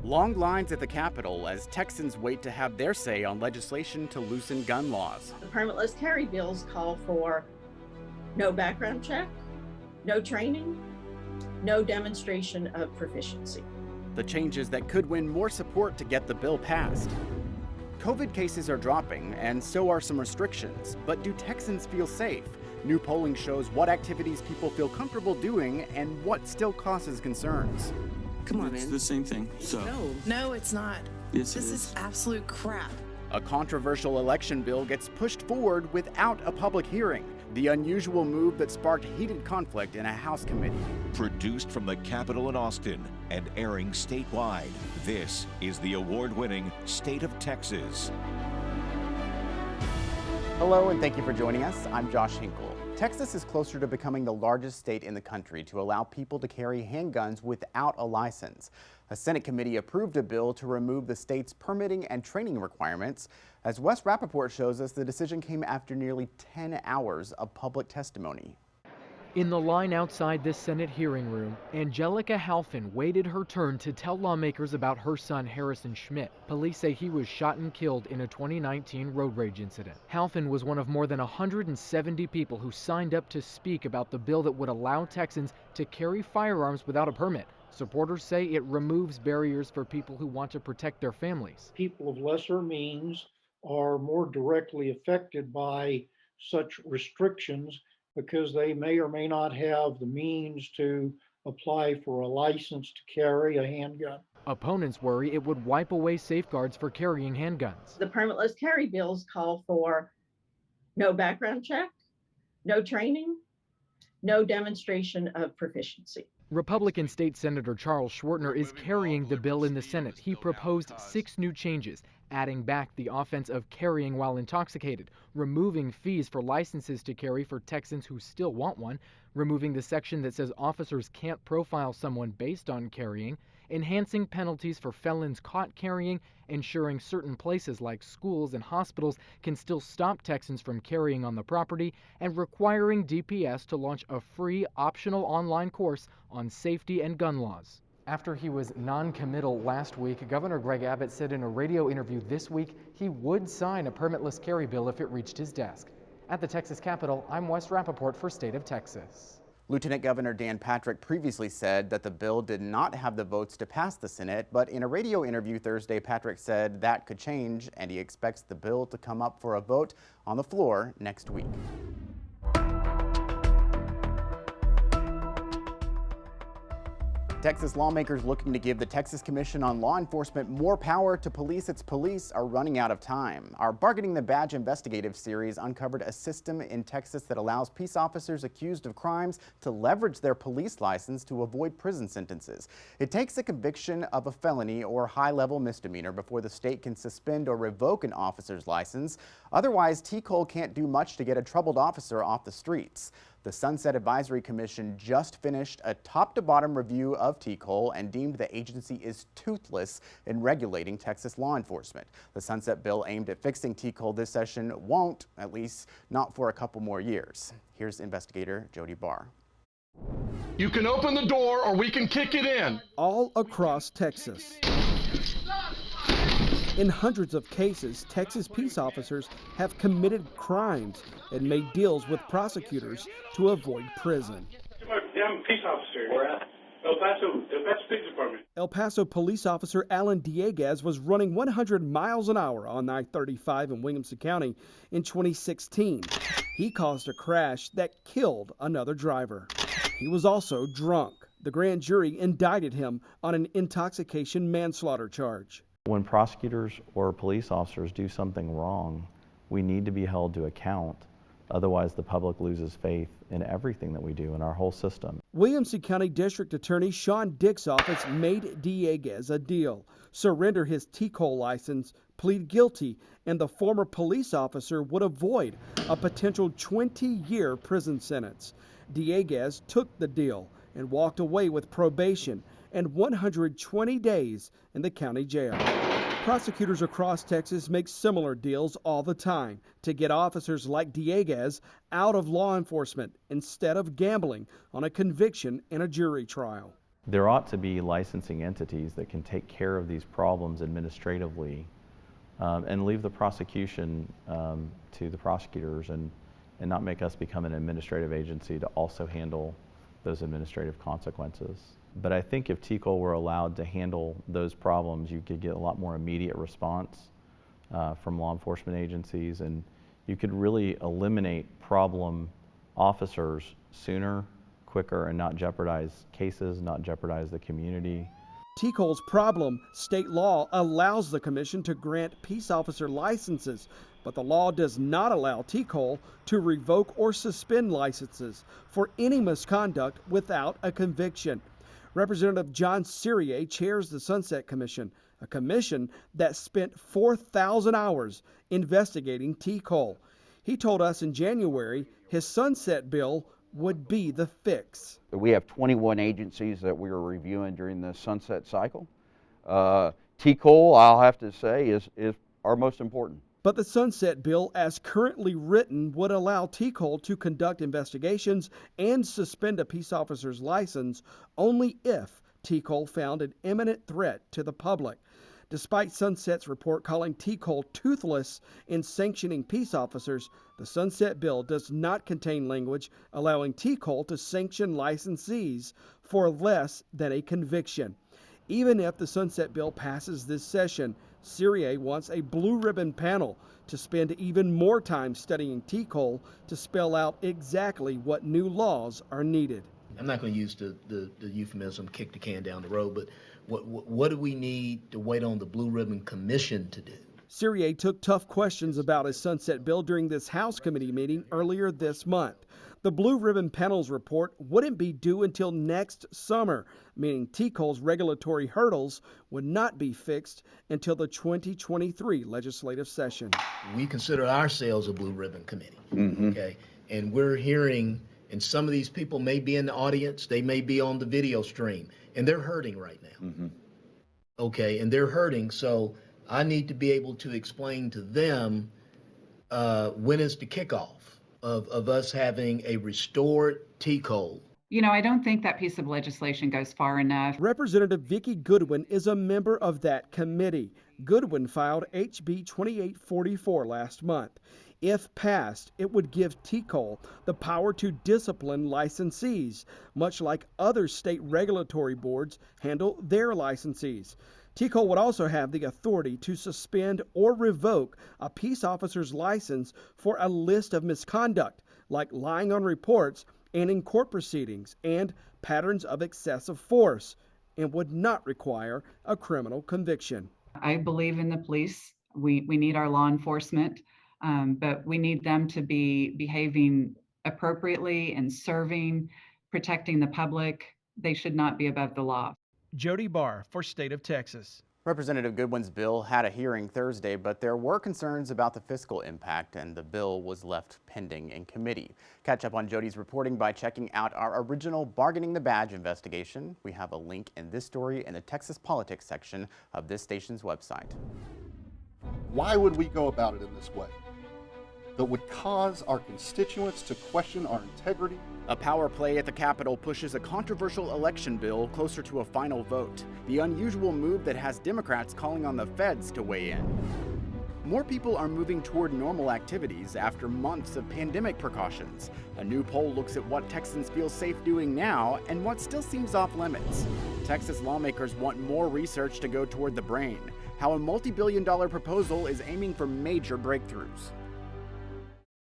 Long lines at the Capitol as Texans wait to have their say on legislation to loosen gun laws. The Permitless Carry bills call for no background check, no training, no demonstration of proficiency. The changes that could win more support to get the bill passed. COVID cases are dropping, and so are some restrictions. But do Texans feel safe? New polling shows what activities people feel comfortable doing and what still causes concerns. Come on, It's man. the same thing. So, No, it's not. yes, This it is absolute crap. A controversial election bill gets pushed forward without a public hearing. The unusual move that sparked heated conflict in a House committee. Produced from the Capitol in Austin and airing statewide, this is the award-winning State of Texas. Hello, and thank you for joining us. I'm Josh Hinkle. Texas is closer to becoming the largest state in the country to allow people to carry handguns without a license. A Senate committee approved a bill to remove the state's permitting and training requirements. As Wes Rappaport shows us, the decision came after nearly 10 hours of public testimony. In the line outside this Senate hearing room, Angelica Halfin waited her turn to tell lawmakers about her son Harrison Schmidt. Police say he was shot and killed in a 2019 road rage incident. Halfin was one of more than 170 people who signed up to speak about the bill that would allow Texans to carry firearms without a permit. Supporters say it removes barriers for people who want to protect their families. People of lesser means are more directly affected by such restrictions because they may or may not have the means to apply for a license to carry a handgun. Opponents worry it would wipe away safeguards for carrying handguns. The Permitless Carry bills call for no background check, no training, no demonstration of proficiency. Republican State Senator Charles Schwartner is carrying the bill in the Senate. He proposed 6 new changes, adding back the offense of carrying while intoxicated, removing fees for licenses to carry for Texans who still want one, removing the section that says officers can't profile someone based on carrying, enhancing penalties for felons caught carrying, ensuring certain places like schools and hospitals can still stop Texans from carrying on the property, and requiring DPS to launch a free optional online course on safety and gun laws. After he was non-committal last week, Governor Greg Abbott said in a radio interview this week he would sign a permitless carry bill if it reached his desk. At the Texas Capitol, I'm Wes Rappaport for State of Texas. Lieutenant Governor Dan Patrick previously said that the bill did not have the votes to pass the Senate, but in a radio interview Thursday, Patrick said that could change, and he expects the bill to come up for a vote on the floor next week. Texas lawmakers looking to give the Texas Commission on Law Enforcement more power to police its police are running out of time. Our Bargaining the Badge investigative series uncovered a system in Texas that allows peace officers accused of crimes to leverage their police license to avoid prison sentences. It takes a conviction of a felony or high-level misdemeanor before the state can suspend or revoke an officer's license. Otherwise, T-Cole can't do much to get a troubled officer off the streets. The Sunset Advisory Commission just finished a top-to-bottom review of T-Cole and deemed the agency is toothless in regulating Texas law enforcement. The Sunset bill aimed at fixing T-Cole this session won't, at least not for a couple more years. Here's investigator Jody Barr. You can open the door or we can kick it in. All across Texas. In hundreds of cases, Texas peace officers have committed crimes and made deals with prosecutors to avoid prison. I'm a peace officer. Where at? El Paso Police Department. El Paso police officer Alan Dieguez was running 100 miles an hour on I-35 in Williamson County in 2016. He caused a crash that killed another driver. He was also drunk. The grand jury indicted him on an intoxication manslaughter charge. When prosecutors or police officers do something wrong, we need to be held to account. Otherwise, the public loses faith in everything that we do in our whole system. Williamson County District Attorney Sean Dick's office made Dieguez a deal, surrender his T-Cole license, plead guilty, and the former police officer would avoid a potential 20-year prison sentence. Dieguez took the deal and walked away with probation and 120 days in the county jail. Prosecutors across Texas make similar deals all the time to get officers like Dieguez out of law enforcement instead of gambling on a conviction in a jury trial. There ought to be licensing entities that can take care of these problems administratively and leave the prosecution to the prosecutors and not make us become an administrative agency to also handle those administrative consequences. But I think if TCOL were allowed to handle those problems, you could get a lot more immediate response from law enforcement agencies, and you could really eliminate problem officers sooner, quicker, and not jeopardize cases, not jeopardize the community. TCOL's problem: state law allows the commission to grant peace officer licenses, but the law does not allow TCOL to revoke or suspend licenses for any misconduct without a conviction. Representative John Cyrier chairs the Sunset Commission, a commission that spent 4,000 hours investigating TCOL. He told us in January his Sunset bill would be the fix. We have 21 agencies that we are reviewing during the sunset cycle. TCOL, I'll have to say, is our most important. But the Sunset bill, as currently written, would allow TCOL to conduct investigations and suspend a peace officer's license only if TCOL found an imminent threat to the public. Despite Sunset's report calling TCOL toothless in sanctioning peace officers, the Sunset bill does not contain language allowing TCOL to sanction licensees for less than a conviction. Even if the Sunset bill passes this session, Cyrier wants a blue ribbon panel to spend even more time studying TCOL to spell out exactly what new laws are needed. I'm not going to use the euphemism kick the can down the road, but what do we need to wait on the Blue Ribbon Commission to do? Cyrier took tough questions about his Sunset bill during this House committee meeting earlier this month. The Blue Ribbon panel's report wouldn't be due until next summer, meaning TCOL's regulatory hurdles would not be fixed until the 2023 legislative session. We consider ourselves a Blue Ribbon Committee, okay? And we're hearing, and some of these people may be in the audience, they may be on the video stream, and they're hurting right now. Okay, and they're hurting, so I need to be able to explain to them when is the kickoff of us having a restored TCOL. You know, I don't think that piece of legislation goes far enough. Representative Vicki Goodwin is a member of that committee. Goodwin filed HB 2844 last month. If passed, it would give TCOL the power to discipline licensees, much like other state regulatory boards handle their licensees. TCOL would also have the authority to suspend or revoke a peace officer's license for a list of misconduct, like lying on reports and in court proceedings and patterns of excessive force, and would not require a criminal conviction. I believe in the police. We need our law enforcement, but we need them to be behaving appropriately and serving, protecting the public. They should not be above the law. Jody Barr for State of Texas. Representative Goodwin's bill had a hearing Thursday, but there were concerns about the fiscal impact, and the bill was left pending in committee. Catch up on Jody's reporting by checking out our original Bargaining the Badge investigation. We have a link in this story in the Texas Politics section of this station's website. Why would we go about it in this way that would cause our constituents to question our integrity? A power play at the Capitol pushes a controversial election bill closer to a final vote. The unusual move that has Democrats calling on the feds to weigh in. More people are moving toward normal activities after months of pandemic precautions. A new poll looks at what Texans feel safe doing now and what still seems off limits. Texas lawmakers want more research to go toward the brain. How a multi-billion-dollar proposal is aiming for major breakthroughs.